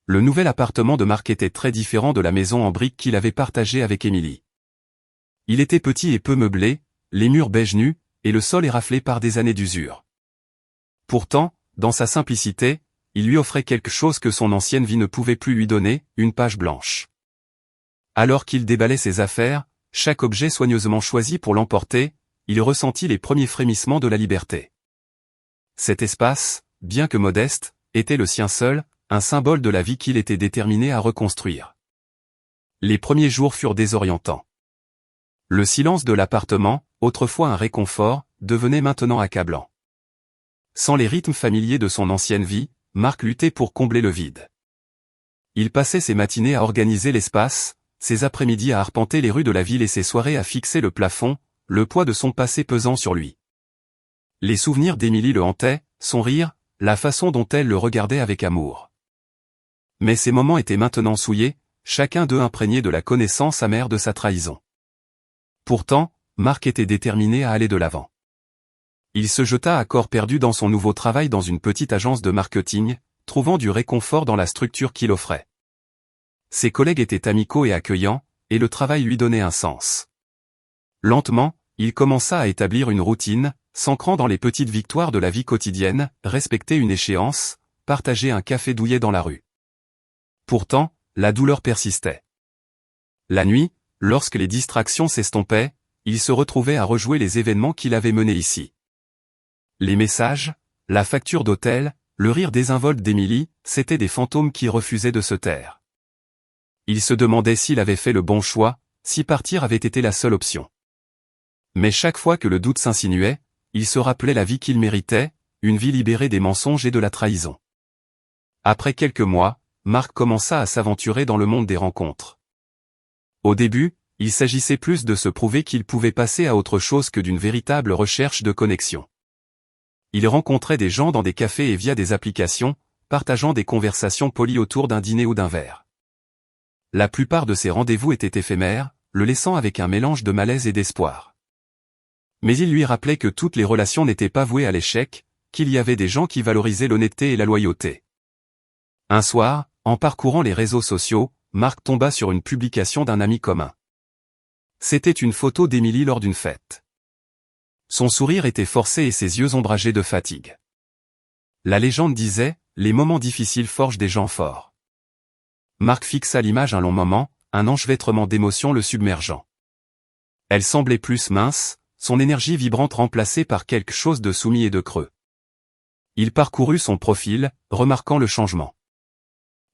Le nouvel appartement de Marc était très différent de la maison en briques qu'il avait partagée avec Émilie. Il était petit et peu meublé, les murs beige nus, et le sol éraflé par des années d'usure. Pourtant, dans sa simplicité, il lui offrait quelque chose que son ancienne vie ne pouvait plus lui donner, une page blanche. Alors qu'il déballait ses affaires, chaque objet soigneusement choisi pour l'emporter, il ressentit les premiers frémissements de la liberté. Cet espace, bien que modeste, était le sien seul, un symbole de la vie qu'il était déterminé à reconstruire. Les premiers jours furent désorientants. Le silence de l'appartement, autrefois un réconfort, devenait maintenant accablant. Sans les rythmes familiers de son ancienne vie, Marc luttait pour combler le vide. Il passait ses matinées à organiser l'espace, ses après-midi à arpenter les rues de la ville et ses soirées à fixer le plafond, le poids de son passé pesant sur lui. Les souvenirs d'Émilie le hantaient, son rire, la façon dont elle le regardait avec amour. Mais ces moments étaient maintenant souillés, chacun d'eux imprégné de la connaissance amère de sa trahison. Pourtant, Marc était déterminé à aller de l'avant. Il se jeta à corps perdu dans son nouveau travail dans une petite agence de marketing, trouvant du réconfort dans la structure qu'il offrait. Ses collègues étaient amicaux et accueillants, et le travail lui donnait un sens. Lentement, il commença à établir une routine, s'ancrant dans les petites victoires de la vie quotidienne, respecter une échéance, partager un café douillet dans la rue. Pourtant, la douleur persistait. La nuit, lorsque les distractions s'estompaient, il se retrouvait à rejouer les événements qu'il avait menés ici. Les messages, la facture d'hôtel, le rire désinvolte d'Émilie, c'étaient des fantômes qui refusaient de se taire. Il se demandait s'il avait fait le bon choix, si partir avait été la seule option. Mais chaque fois que le doute s'insinuait, il se rappelait la vie qu'il méritait, une vie libérée des mensonges et de la trahison. Après quelques mois, Marc commença à s'aventurer dans le monde des rencontres. Au début, il s'agissait plus de se prouver qu'il pouvait passer à autre chose que d'une véritable recherche de connexion. Il rencontrait des gens dans des cafés et via des applications, partageant des conversations polies autour d'un dîner ou d'un verre. La plupart de ces rendez-vous étaient éphémères, le laissant avec un mélange de malaise et d'espoir. Mais il lui rappelait que toutes les relations n'étaient pas vouées à l'échec, qu'il y avait des gens qui valorisaient l'honnêteté et la loyauté. Un soir, en parcourant les réseaux sociaux, Marc tomba sur une publication d'un ami commun. C'était une photo d'Émilie lors d'une fête. Son sourire était forcé et ses yeux ombragés de fatigue. La légende disait, les moments difficiles forgent des gens forts. Marc fixa l'image un long moment, un enchevêtrement d'émotions le submergeant. Elle semblait plus mince, son énergie vibrante remplacée par quelque chose de soumis et de creux. Il parcourut son profil, remarquant le changement.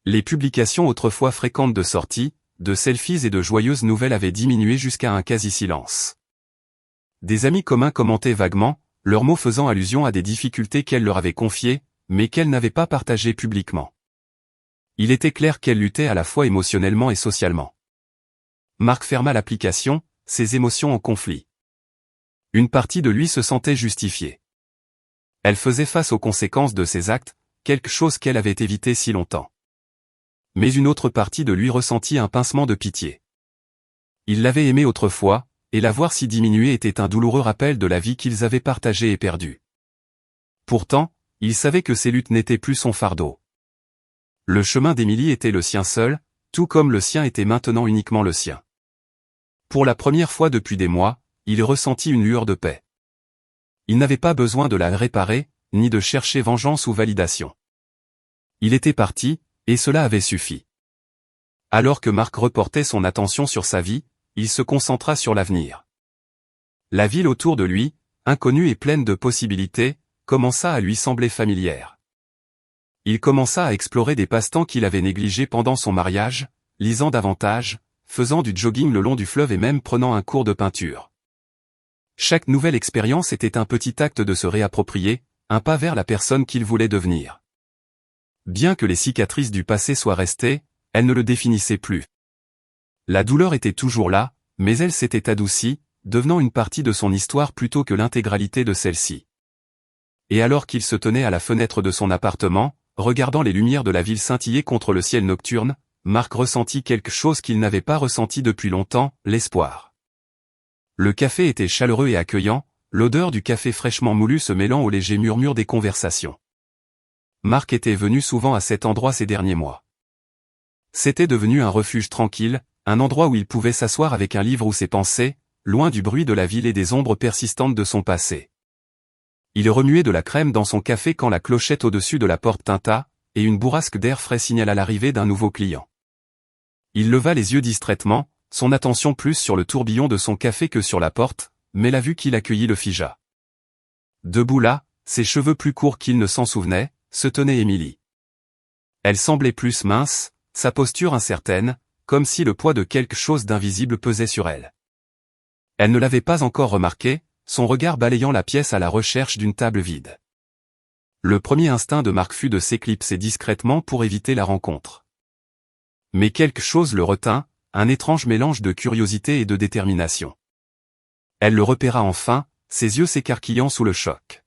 Les publications autrefois fréquentes de sorties, de selfies et de joyeuses nouvelles avaient diminué jusqu'à un quasi-silence. Des amis communs commentaient vaguement, leurs mots faisant allusion à des difficultés qu'elle leur avait confiées, mais qu'elle n'avait pas partagées publiquement. Il était clair qu'elle luttait à la fois émotionnellement et socialement. Marc ferma l'application, ses émotions en conflit. Une partie de lui se sentait justifiée. Elle faisait face aux conséquences de ses actes, quelque chose qu'elle avait évité si longtemps. Mais une autre partie de lui ressentit un pincement de pitié. Il l'avait aimée autrefois, et la voir si diminuer était un douloureux rappel de la vie qu'ils avaient partagée et perdue. Pourtant, il savait que ces luttes n'étaient plus son fardeau. Le chemin d'Émilie était le sien seul, tout comme le sien était maintenant uniquement le sien. Pour la première fois depuis des mois, il ressentit une lueur de paix. Il n'avait pas besoin de la réparer, ni de chercher vengeance ou validation. Il était parti, et cela avait suffi. Alors que Marc reportait son attention sur sa vie, il se concentra sur l'avenir. La ville autour de lui, inconnue et pleine de possibilités, commença à lui sembler familière. Il commença à explorer des passe-temps qu'il avait négligés pendant son mariage, lisant davantage, faisant du jogging le long du fleuve et même prenant un cours de peinture. Chaque nouvelle expérience était un petit acte de se réapproprier, un pas vers la personne qu'il voulait devenir. Bien que les cicatrices du passé soient restées, elles ne le définissaient plus. La douleur était toujours là, mais elle s'était adoucie, devenant une partie de son histoire plutôt que l'intégralité de celle-ci. Et alors qu'il se tenait à la fenêtre de son appartement, regardant les lumières de la ville scintiller contre le ciel nocturne, Marc ressentit quelque chose qu'il n'avait pas ressenti depuis longtemps, l'espoir. Le café était chaleureux et accueillant, l'odeur du café fraîchement moulu se mêlant au léger murmure des conversations. Marc était venu souvent à cet endroit ces derniers mois. C'était devenu un refuge tranquille, un endroit où il pouvait s'asseoir avec un livre ou ses pensées, loin du bruit de la ville et des ombres persistantes de son passé. Il remuait de la crème dans son café quand la clochette au-dessus de la porte tinta, et une bourrasque d'air frais signala l'arrivée d'un nouveau client. Il leva les yeux distraitement, son attention plus sur le tourbillon de son café que sur la porte, mais la vue qui l'accueillit le figea. Debout là, ses cheveux plus courts qu'il ne s'en souvenait, se tenait Émilie. Elle semblait plus mince, sa posture incertaine, comme si le poids de quelque chose d'invisible pesait sur elle. Elle ne l'avait pas encore remarqué, son regard balayant la pièce à la recherche d'une table vide. Le premier instinct de Marc fut de s'éclipser discrètement pour éviter la rencontre. Mais quelque chose le retint, un étrange mélange de curiosité et de détermination. Elle le repéra enfin, ses yeux s'écarquillant sous le choc.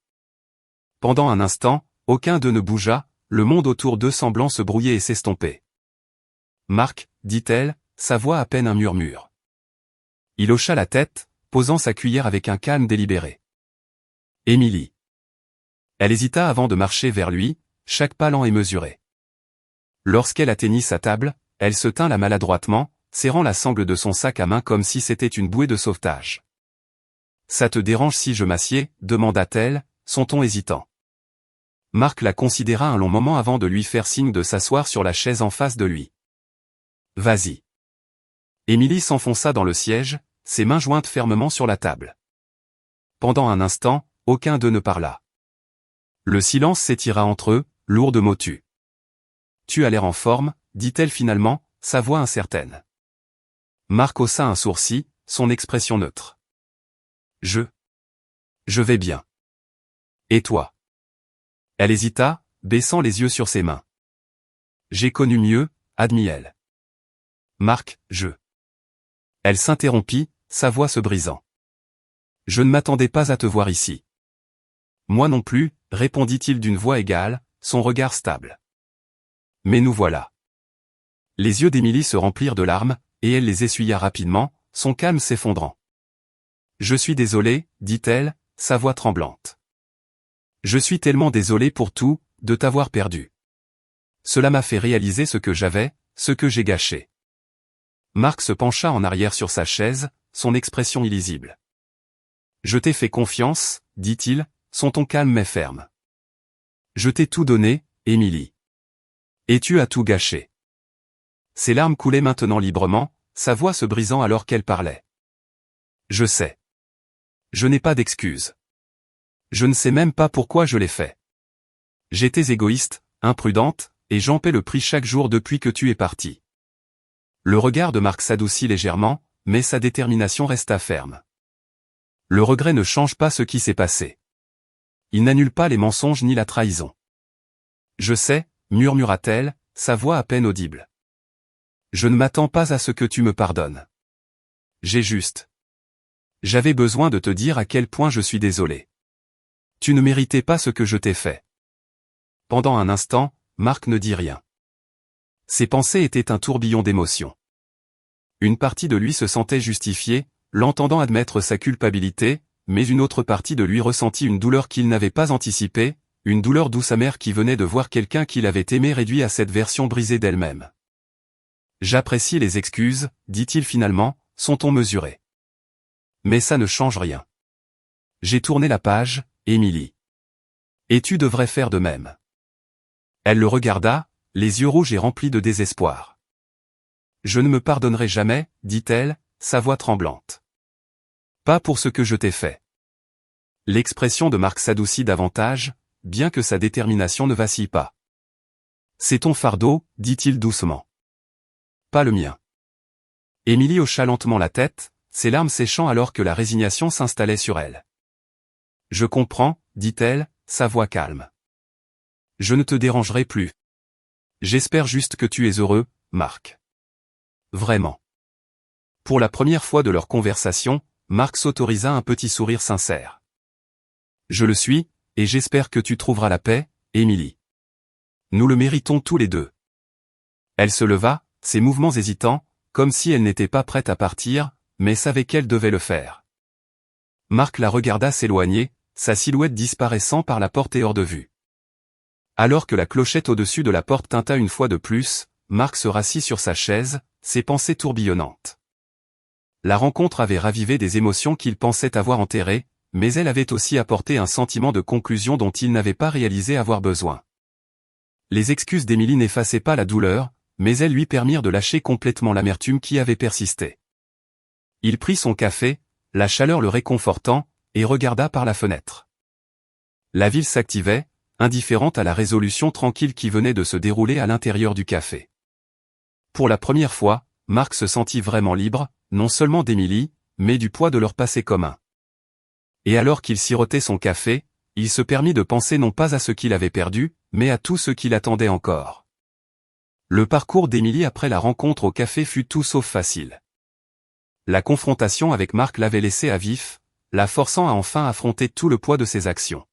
Pendant un instant, aucun d'eux ne bougea, le monde autour d'eux semblant se brouiller et s'estomper. « Marc » dit-elle, sa voix à peine un murmure. Il hocha la tête, posant sa cuillère avec un calme délibéré. « Émilie. » Elle hésita avant de marcher vers lui, chaque pas lent et mesuré. Lorsqu'elle atteignit sa table, elle se tint là maladroitement, serrant la sangle de son sac à main comme si c'était une bouée de sauvetage. « Ça te dérange si je m'assieds » demanda-t-elle, son ton hésitant. Marc la considéra un long moment avant de lui faire signe de s'asseoir sur la chaise en face de lui. « Vas-y. » Émilie s'enfonça dans le siège, ses mains jointes fermement sur la table. Pendant un instant, aucun d'eux ne parla. Le silence s'étira entre eux, lourd de motus. « Tu as l'air en forme » dit-elle finalement, sa voix incertaine. Marc haussa un sourcil, son expression neutre. « Je vais bien. Et toi ?» Elle hésita, baissant les yeux sur ses mains. « J'ai connu mieux » admit-elle. « Marc, Elle s'interrompit, sa voix se brisant. « Je ne m'attendais pas à te voir ici. »« Moi non plus » répondit-il d'une voix égale, son regard stable. « Mais nous voilà. » Les yeux d'Émilie se remplirent de larmes, et elle les essuya rapidement, son calme s'effondrant. « Je suis désolée, dit-elle, sa voix tremblante. Je suis tellement désolée pour tout, de t'avoir perdu. Cela m'a fait réaliser ce que j'avais, ce que j'ai gâché. » Marc se pencha en arrière sur sa chaise, son expression illisible. « Je t'ai fait confiance, dit-il, son ton calme mais ferme. Je t'ai tout donné, Émilie. Et tu as tout gâché. » Ses larmes coulaient maintenant librement, sa voix se brisant alors qu'elle parlait. « Je sais. Je n'ai pas d'excuses. Je ne sais même pas pourquoi je l'ai fait. J'étais égoïste, imprudente, et j'en paie le prix chaque jour depuis que tu es parti. » Le regard de Marc s'adoucit légèrement, mais sa détermination resta ferme. « Le regret ne change pas ce qui s'est passé. Il n'annule pas les mensonges ni la trahison. »« Je sais, » murmura-t-elle, sa voix à peine audible. « Je ne m'attends pas à ce que tu me pardonnes. J'avais besoin de te dire à quel point je suis désolé. Tu ne méritais pas ce que je t'ai fait. » Pendant un instant, Marc ne dit rien. Ses pensées étaient un tourbillon d'émotions. Une partie de lui se sentait justifiée, l'entendant admettre sa culpabilité, mais une autre partie de lui ressentit une douleur qu'il n'avait pas anticipée, une douleur douce amère qui venait de voir quelqu'un qu'il avait aimé réduit à cette version brisée d'elle-même. « J'apprécie les excuses, dit-il finalement, son ton mesuré. Mais ça ne change rien. J'ai tourné la page, Émilie. Et tu devrais faire de même. » Elle le regarda, les yeux rouges et remplis de désespoir. « Je ne me pardonnerai jamais, dit-elle, sa voix tremblante. Pas pour ce que je t'ai fait. » L'expression de Marc s'adoucit davantage, bien que sa détermination ne vacille pas. C'est ton fardeau, dit-il doucement. Pas le mien. Émilie hocha lentement la tête, ses larmes séchant alors que la résignation s'installait sur elle. Je comprends, dit-elle, sa voix calme. Je ne te dérangerai plus. J'espère juste que tu es heureux, Marc. Vraiment. Pour la première fois de leur conversation, Marc s'autorisa un petit sourire sincère. Je le suis, et j'espère que tu trouveras la paix, Émilie. Nous le méritons tous les deux. Elle se leva, ses mouvements hésitants, comme si elle n'était pas prête à partir, mais savait qu'elle devait le faire. Marc la regarda s'éloigner, sa silhouette disparaissant par la porte et hors de vue. Alors que la clochette au-dessus de la porte tinta une fois de plus, Marc se rassit sur sa chaise, ses pensées tourbillonnantes. La rencontre avait ravivé des émotions qu'il pensait avoir enterrées, mais elle avait aussi apporté un sentiment de conclusion dont il n'avait pas réalisé avoir besoin. Les excuses d'Émilie n'effaçaient pas la douleur, mais elles lui permirent de lâcher complètement l'amertume qui avait persisté. Il prit son café, la chaleur le réconfortant, et regarda par la fenêtre. La ville s'activait, indifférente à la résolution tranquille qui venait de se dérouler à l'intérieur du café. Pour la première fois, Marc se sentit vraiment libre, non seulement d'Émilie, mais du poids de leur passé commun. Et alors qu'il sirotait son café, il se permit de penser non pas à ce qu'il avait perdu, mais à tout ce qu'il attendait encore. Le parcours d'Émilie après la rencontre au café fut tout sauf facile. La confrontation avec Marc l'avait laissé à vif, la forçant à enfin affronter tout le poids de ses actions.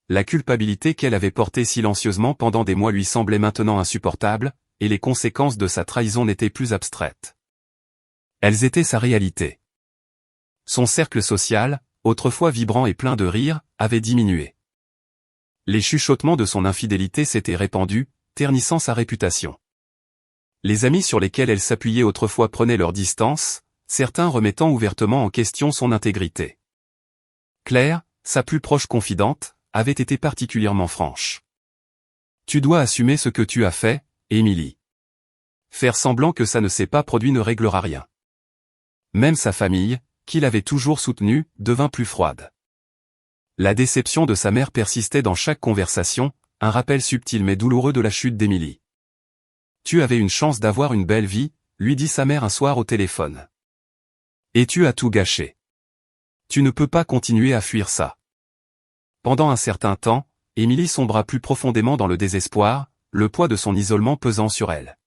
La culpabilité qu'elle avait portée silencieusement pendant des mois lui semblait maintenant insupportable, et les conséquences de sa trahison n'étaient plus abstraites. Elles étaient sa réalité. Son cercle social, autrefois vibrant et plein de rire, avait diminué. Les chuchotements de son infidélité s'étaient répandus, ternissant sa réputation. Les amis sur lesquels elle s'appuyait autrefois prenaient leur distance, certains remettant ouvertement en question son intégrité. Claire, sa plus proche confidente, avait été particulièrement franche. Tu dois assumer ce que tu as fait, Émilie. Faire semblant que ça ne s'est pas produit ne réglera rien. Même sa famille, qui l'avait toujours soutenue, devint plus froide. La déception de sa mère persistait dans chaque conversation, un rappel subtil mais douloureux de la chute d'Émilie. Tu avais une chance d'avoir une belle vie, lui dit sa mère un soir au téléphone. Et tu as tout gâché. Tu ne peux pas continuer à fuir ça. Pendant un certain temps, Émilie sombra plus profondément dans le désespoir, le poids de son isolement pesant sur elle.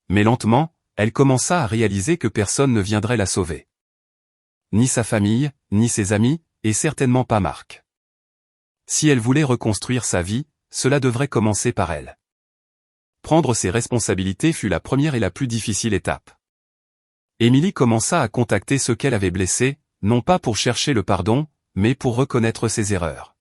Mais lentement, elle commença à réaliser que personne ne viendrait la sauver. Ni sa famille, ni ses amis, et certainement pas Marc. Si elle voulait reconstruire sa vie, cela devrait commencer par elle. Prendre ses responsabilités fut la première et la plus difficile étape. Émilie commença à contacter ceux qu'elle avait blessés, non pas pour chercher le pardon, mais pour reconnaître ses erreurs.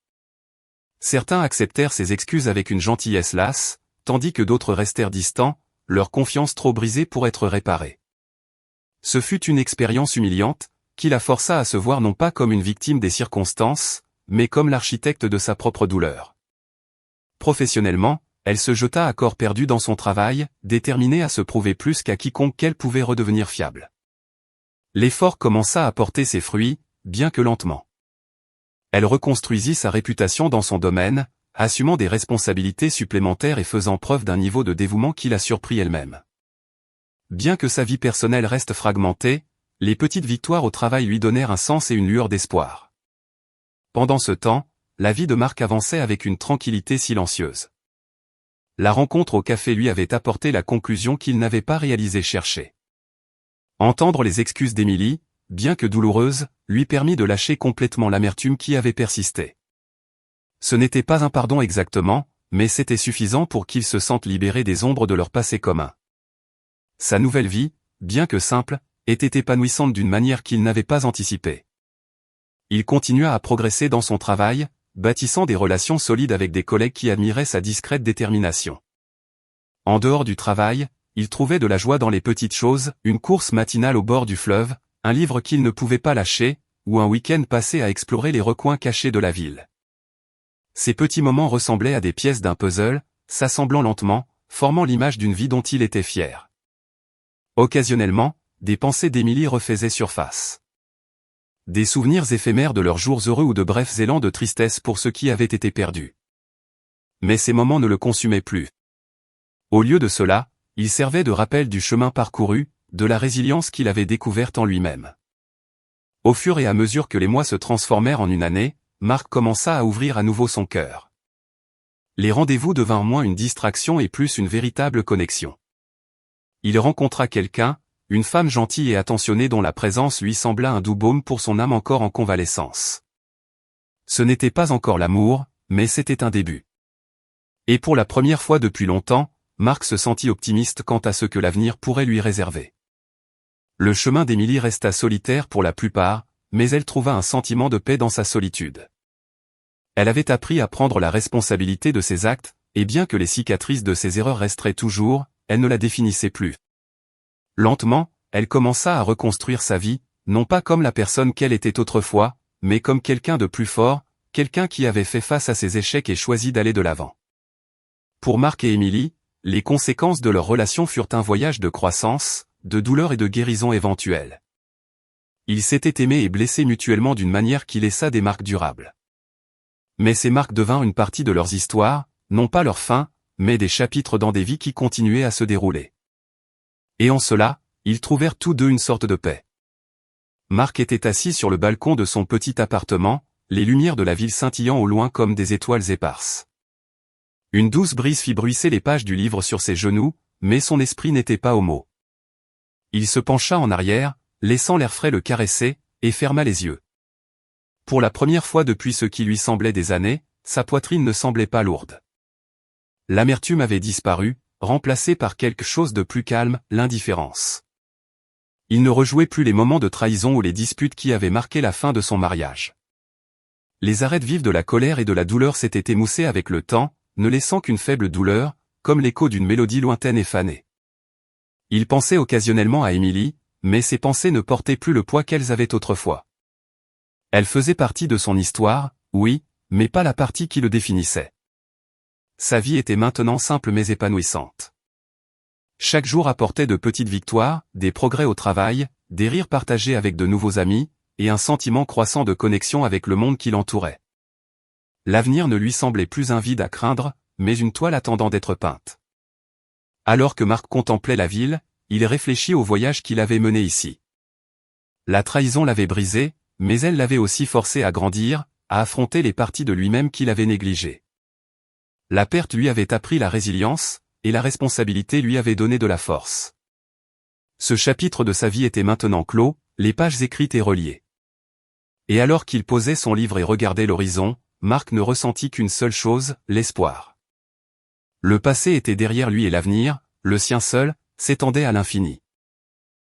Certains acceptèrent ses excuses avec une gentillesse lasse, tandis que d'autres restèrent distants, leur confiance trop brisée pour être réparée. Ce fut une expérience humiliante, qui la força à se voir non pas comme une victime des circonstances, mais comme l'architecte de sa propre douleur. Professionnellement, elle se jeta à corps perdu dans son travail, déterminée à se prouver plus qu'à quiconque qu'elle pouvait redevenir fiable. L'effort commença à porter ses fruits, bien que lentement. Elle reconstruisit sa réputation dans son domaine, assumant des responsabilités supplémentaires et faisant preuve d'un niveau de dévouement qui la surprit elle-même. Bien que sa vie personnelle reste fragmentée, les petites victoires au travail lui donnèrent un sens et une lueur d'espoir. Pendant ce temps, la vie de Marc avançait avec une tranquillité silencieuse. La rencontre au café lui avait apporté la conclusion qu'il n'avait pas réalisé chercher. Entendre les excuses d'Émilie, bien que douloureuses, lui permit de lâcher complètement l'amertume qui avait persisté. Ce n'était pas un pardon exactement, mais c'était suffisant pour qu'il se sente libéré des ombres de leur passé commun. Sa nouvelle vie, bien que simple, était épanouissante d'une manière qu'il n'avait pas anticipée. Il continua à progresser dans son travail, bâtissant des relations solides avec des collègues qui admiraient sa discrète détermination. En dehors du travail, il trouvait de la joie dans les petites choses, une course matinale au bord du fleuve, un livre qu'il ne pouvait pas lâcher, ou un week-end passé à explorer les recoins cachés de la ville. Ces petits moments ressemblaient à des pièces d'un puzzle, s'assemblant lentement, formant l'image d'une vie dont il était fier. Occasionnellement, des pensées d'Émilie refaisaient surface. Des souvenirs éphémères de leurs jours heureux ou de brefs élans de tristesse pour ce qui avait été perdu. Mais ces moments ne le consumaient plus. Au lieu de cela, il servait de rappel du chemin parcouru, de la résilience qu'il avait découverte en lui-même. Au fur et à mesure que les mois se transformèrent en une année, Marc commença à ouvrir à nouveau son cœur. Les rendez-vous devinrent moins une distraction et plus une véritable connexion. Il rencontra quelqu'un, une femme gentille et attentionnée dont la présence lui sembla un doux baume pour son âme encore en convalescence. Ce n'était pas encore l'amour, mais c'était un début. Et pour la première fois depuis longtemps, Marc se sentit optimiste quant à ce que l'avenir pourrait lui réserver. Le chemin d'Émilie resta solitaire pour la plupart, mais elle trouva un sentiment de paix dans sa solitude. Elle avait appris à prendre la responsabilité de ses actes, et bien que les cicatrices de ses erreurs resteraient toujours, elle ne la définissait plus. Lentement, elle commença à reconstruire sa vie, non pas comme la personne qu'elle était autrefois, mais comme quelqu'un de plus fort, quelqu'un qui avait fait face à ses échecs et choisi d'aller de l'avant. Pour Marc et Émilie, les conséquences de leur relation furent un voyage de croissance, de douleur et de guérison éventuelle. Ils s'étaient aimés et blessés mutuellement d'une manière qui laissa des marques durables. Mais ces marques devinrent une partie de leurs histoires, non pas leur fin, mais des chapitres dans des vies qui continuaient à se dérouler. Et en cela, ils trouvèrent tous deux une sorte de paix. Marc était assis sur le balcon de son petit appartement, les lumières de la ville scintillant au loin comme des étoiles éparses. Une douce brise fit bruisser les pages du livre sur ses genoux, mais son esprit n'était pas aux mots. Il se pencha en arrière, laissant l'air frais le caresser, et ferma les yeux. Pour la première fois depuis ce qui lui semblait des années, sa poitrine ne semblait pas lourde. L'amertume avait disparu, remplacée par quelque chose de plus calme, l'indifférence. Il ne rejouait plus les moments de trahison ou les disputes qui avaient marqué la fin de son mariage. Les arêtes vives de la colère et de la douleur s'étaient émoussées avec le temps, ne laissant qu'une faible douleur, comme l'écho d'une mélodie lointaine et fanée. Il pensait occasionnellement à Émilie, mais ses pensées ne portaient plus le poids qu'elles avaient autrefois. Elle faisait partie de son histoire, oui, mais pas la partie qui le définissait. Sa vie était maintenant simple mais épanouissante. Chaque jour apportait de petites victoires, des progrès au travail, des rires partagés avec de nouveaux amis, et un sentiment croissant de connexion avec le monde qui l'entourait. L'avenir ne lui semblait plus un vide à craindre, mais une toile attendant d'être peinte. Alors que Marc contemplait la ville, il réfléchit au voyage qu'il avait mené ici. La trahison l'avait brisé, mais elle l'avait aussi forcé à grandir, à affronter les parties de lui-même qu'il avait négligées. La perte lui avait appris la résilience, et la responsabilité lui avait donné de la force. Ce chapitre de sa vie était maintenant clos, les pages écrites et reliées. Et alors qu'il posait son livre et regardait l'horizon, Marc ne ressentit qu'une seule chose, l'espoir. Le passé était derrière lui et l'avenir, le sien seul, s'étendait à l'infini.